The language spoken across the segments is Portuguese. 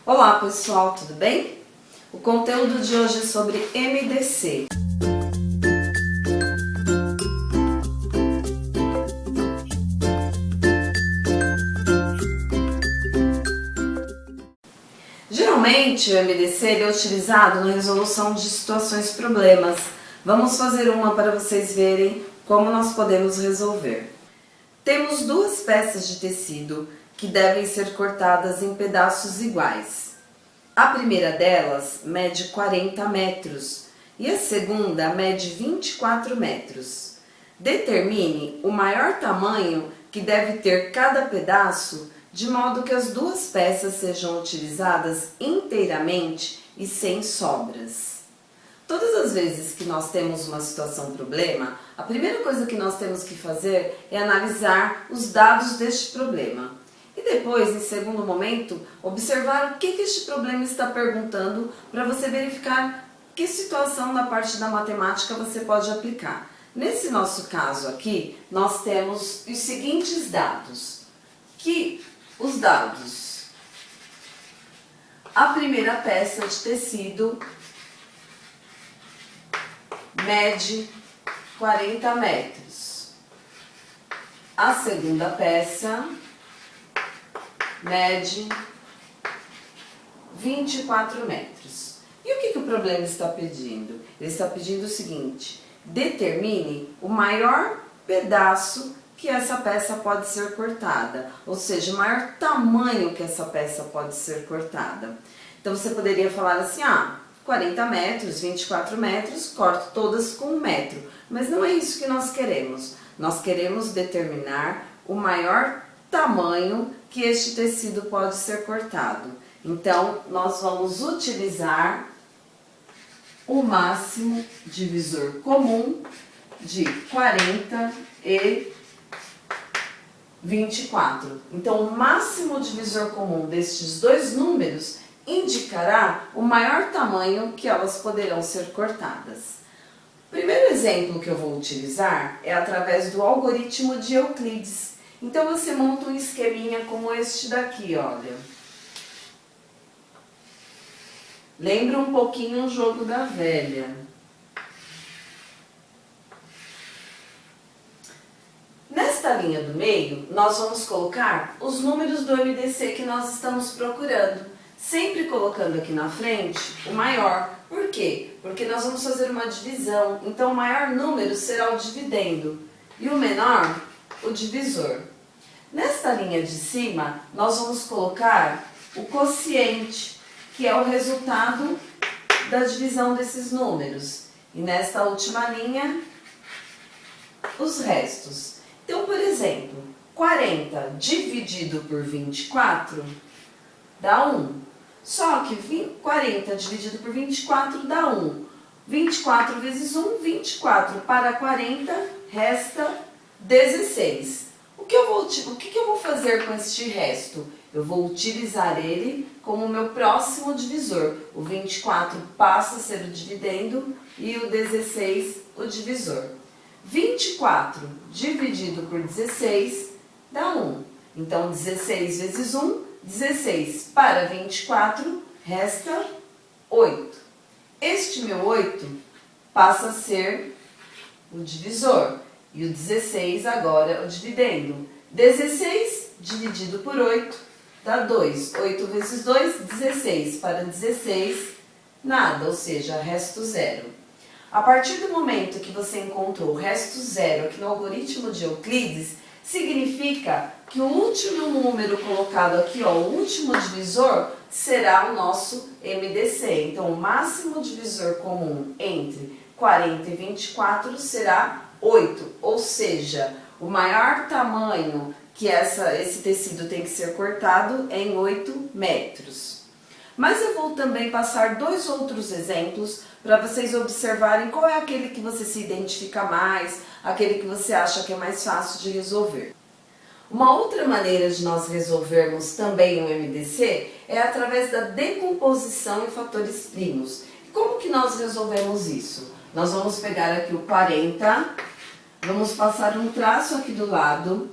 Olá pessoal, tudo bem? O conteúdo de hoje é sobre MDC. Geralmente o MDC é utilizado na resolução de situações e problemas. Vamos fazer uma para vocês verem como nós podemos resolver. Temos duas peças de tecido que devem ser cortadas em pedaços iguais. A primeira delas mede 40 metros e a segunda mede 24 metros. Determine o maior tamanho que deve ter cada pedaço, de modo que as duas peças sejam utilizadas inteiramente e sem sobras. Todas as vezes que nós temos uma situação problema, a primeira coisa que nós temos que fazer é analisar os dados deste problema. E depois, em segundo momento, observar o que este problema está perguntando para você verificar que situação na parte da matemática você pode aplicar. Nesse nosso caso aqui, nós temos os seguintes dados. Os dados. A primeira peça de tecido mede 40 metros. A segunda peça mede 24 metros. E o que o problema está pedindo? Ele está pedindo o seguinte: determine o maior pedaço que essa peça pode ser cortada, ou seja, o maior tamanho que essa peça pode ser cortada. Então você poderia falar assim, 40 metros, 24 metros, corto todas com 1 metro. Mas não é isso que nós queremos. Nós queremos determinar o maior tamanho que este tecido pode ser cortado. Então, nós vamos utilizar o máximo divisor comum de 40 e 24. Então, o máximo divisor comum destes dois números indicará o maior tamanho que elas poderão ser cortadas. O primeiro exemplo que eu vou utilizar é através do algoritmo de Euclides. Então você monta um esqueminha como este daqui, olha. Lembra um pouquinho o jogo da velha. Nesta linha do meio, nós vamos colocar os números do MDC que nós estamos procurando. Sempre colocando aqui na frente o maior. Por quê? Porque nós vamos fazer uma divisão. Então o maior número será o dividendo e o menor o divisor. Nesta linha de cima, nós vamos colocar o quociente, que é o resultado da divisão desses números. E nesta última linha, os restos. Então, por exemplo, 40 dividido por 24 dá 1. Só que 40 dividido por 24 dá 1. 24 vezes 1, 24. Para 40, resta 16. O que eu vou fazer com este resto? Eu vou utilizar ele como meu próximo divisor. O 24 passa a ser o dividendo e o 16 o divisor. 24 dividido por 16 dá 1. Então, 16 vezes 1, 16 para 24, resta 8. Este meu 8 passa a ser o divisor. E o 16 agora o dividendo. 16 dividido por 8 dá 2. 8 vezes 2, 16. Para 16, nada, ou seja, resto 0. A partir do momento que você encontrou o resto 0 aqui no algoritmo de Euclides, significa que o último número colocado aqui, o último divisor, será o nosso MDC. Então, o máximo divisor comum entre 40 e 24 será 8, ou seja, o maior tamanho que esse tecido tem que ser cortado é em 8 metros. Mas eu vou também passar dois outros exemplos para vocês observarem qual é aquele que você se identifica mais, aquele que você acha que é mais fácil de resolver. Uma outra maneira de nós resolvermos também o MDC é através da decomposição em fatores primos. Como que nós resolvemos isso? Nós vamos pegar aqui o 40, vamos passar um traço aqui do lado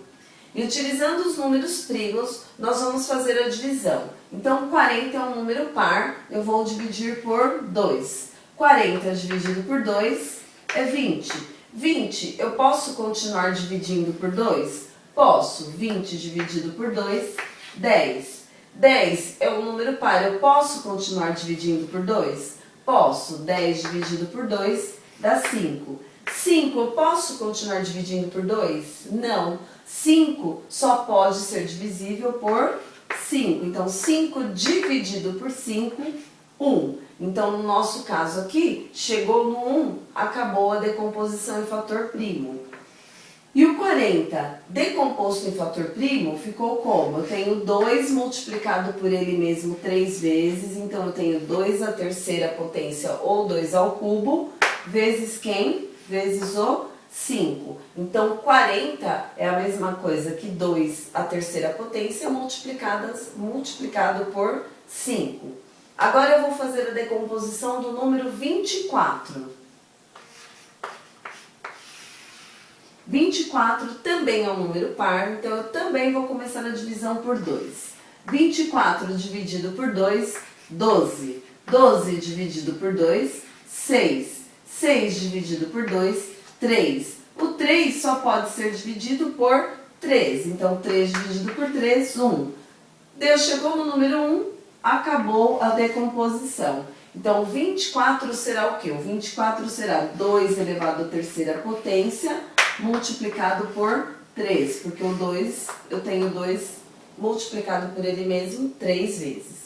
e utilizando os números primos, nós vamos fazer a divisão. Então, 40 é um número par, eu vou dividir por 2. 40 dividido por 2 é 20. 20, eu posso continuar dividindo por 2? Posso. 20 dividido por 2, 10. 10 é um número par, eu posso continuar dividindo por 2? Posso. 10 dividido por 2 dá 5. 5, eu posso continuar dividindo por 2? Não. 5 só pode ser divisível por 5. Então, 5 dividido por 5, 1. Então, no nosso caso aqui, chegou no 1, acabou a decomposição em fator primo. E o 40, decomposto em fator primo, ficou como? Eu tenho 2 multiplicado por ele mesmo 3 vezes, então eu tenho 2 à terceira potência ou 2 ao cubo, vezes quem? Vezes o 5. Então, 40 é a mesma coisa que 2 à terceira potência multiplicado por 5. Agora eu vou fazer a decomposição do número 24. 24 também é um número par, então eu também vou começar a divisão por 2. 24 dividido por 2, 12. 12 dividido por 2, 6. 6 dividido por 2, 3. O 3 só pode ser dividido por 3. Então, 3 dividido por 3, 1. Deus chegou no número 1, acabou a decomposição. Então, 24 será o quê? O 24 será 2 elevado à terceira potência multiplicado por 3. Porque o 2, eu tenho 2 multiplicado por ele mesmo 3 vezes.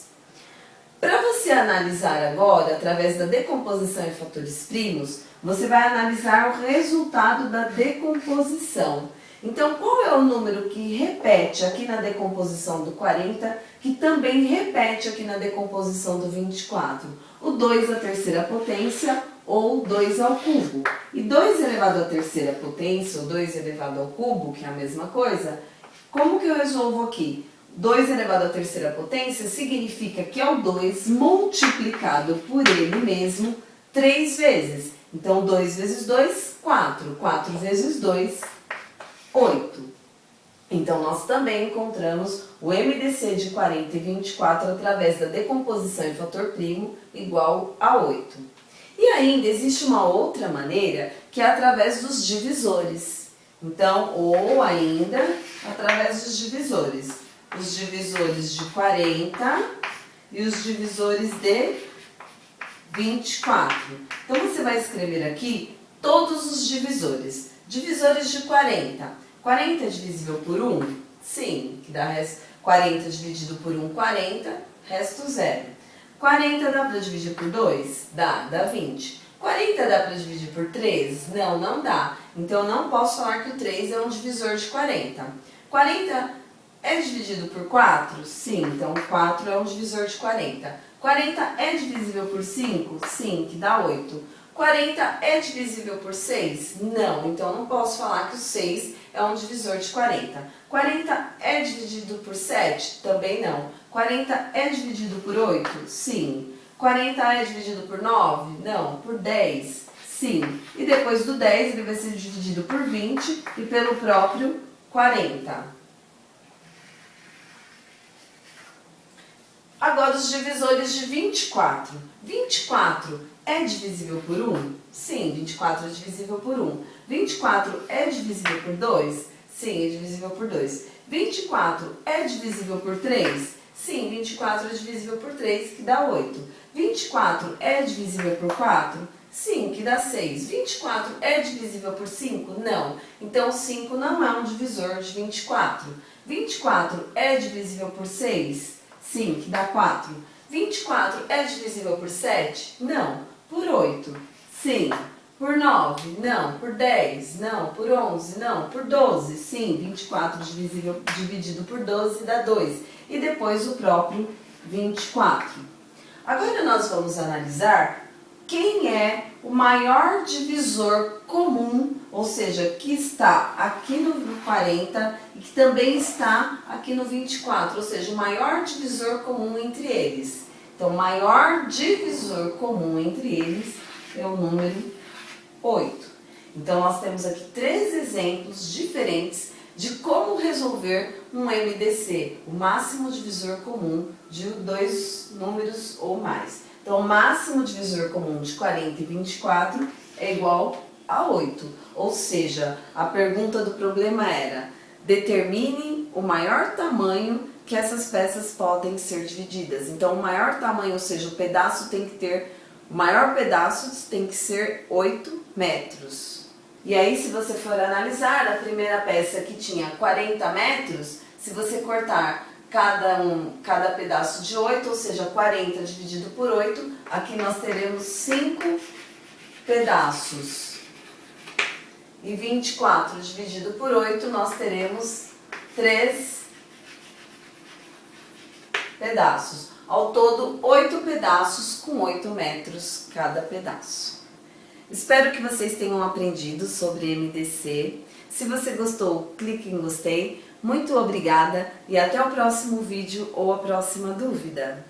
Para você analisar agora, através da decomposição em fatores primos, você vai analisar o resultado da decomposição. Então, qual é o número que repete aqui na decomposição do 40, que também repete aqui na decomposição do 24? O 2 à terceira potência ou 2 ao cubo. E 2 elevado à terceira potência ou 2 elevado ao cubo, que é a mesma coisa, como que eu resolvo aqui? 2 elevado à terceira potência significa que é o 2 multiplicado por ele mesmo 3 vezes. Então, 2 vezes 2, 4. 4 vezes 2, 8. Então, nós também encontramos o MDC de 40 e 24 através da decomposição em fator primo igual a 8. E ainda existe uma outra maneira que é através dos divisores. Então, ou ainda através dos divisores. Os divisores de 40 e os divisores de 24. Então, você vai escrever aqui todos os divisores. Divisores de 40. 40 é divisível por 1? Sim, que dá 40 dividido por 1, 40, resto 0. 40 dá para dividir por 2? Dá 20. 40 dá para dividir por 3? Não, não dá. Então, eu não posso falar que o 3 é um divisor de 40. 40 é dividido por 4? Sim, então 4 é um divisor de 40. 40 é divisível por 5? Sim, que dá 8. 40 é divisível por 6? Não, então não posso falar que o 6 é um divisor de 40. 40 é dividido por 7? Também não. 40 é dividido por 8? Sim. 40 é dividido por 9? Não. Por 10? Sim. E depois do 10 ele vai ser dividido por 20 e pelo próprio 40. Agora os divisores de 24. 24 é divisível por 1? Sim, 24 é divisível por 1. 24 é divisível por 2? Sim, é divisível por 2. 24 é divisível por 3? Sim, 24 é divisível por 3, que dá 8. 24 é divisível por 4? Sim, que dá 6. 24 é divisível por 5? Não. Então, 5 não é um divisor de 24. 24 é divisível por 6? Sim, que dá 4. 24 é divisível por 7? Não. Por 8? Sim. Por 9? Não. Por 10? Não. Por 11? Não. Por 12? Sim. 24 dividido por 12 dá 2. E depois o próprio 24. Agora nós vamos analisar quem é o maior divisor comum, ou seja, que está aqui no 40 e que também está aqui no 24, ou seja, o maior divisor comum entre eles. Então, o maior divisor comum entre eles é o número 8. Então, nós temos aqui 3 exemplos diferentes de como resolver um MDC, o máximo divisor comum de dois números ou mais. Então, o máximo divisor comum de 40 e 24 é igual a 8. Ou seja, a pergunta do problema era: determine o maior tamanho que essas peças podem ser divididas. Então, o maior tamanho, ou seja, o pedaço tem que ter, o maior pedaço tem que ser 8 metros. E aí, se você for analisar, a primeira peça que tinha 40 metros, se você cortar cada pedaço de 8, ou seja, 40 dividido por 8, aqui nós teremos 5 pedaços. E 24 dividido por 8, nós teremos 3 pedaços. Ao todo, 8 pedaços com 8 metros cada pedaço. Espero que vocês tenham aprendido sobre MDC. Se você gostou, clique em gostei. Muito obrigada e até o próximo vídeo ou a próxima dúvida.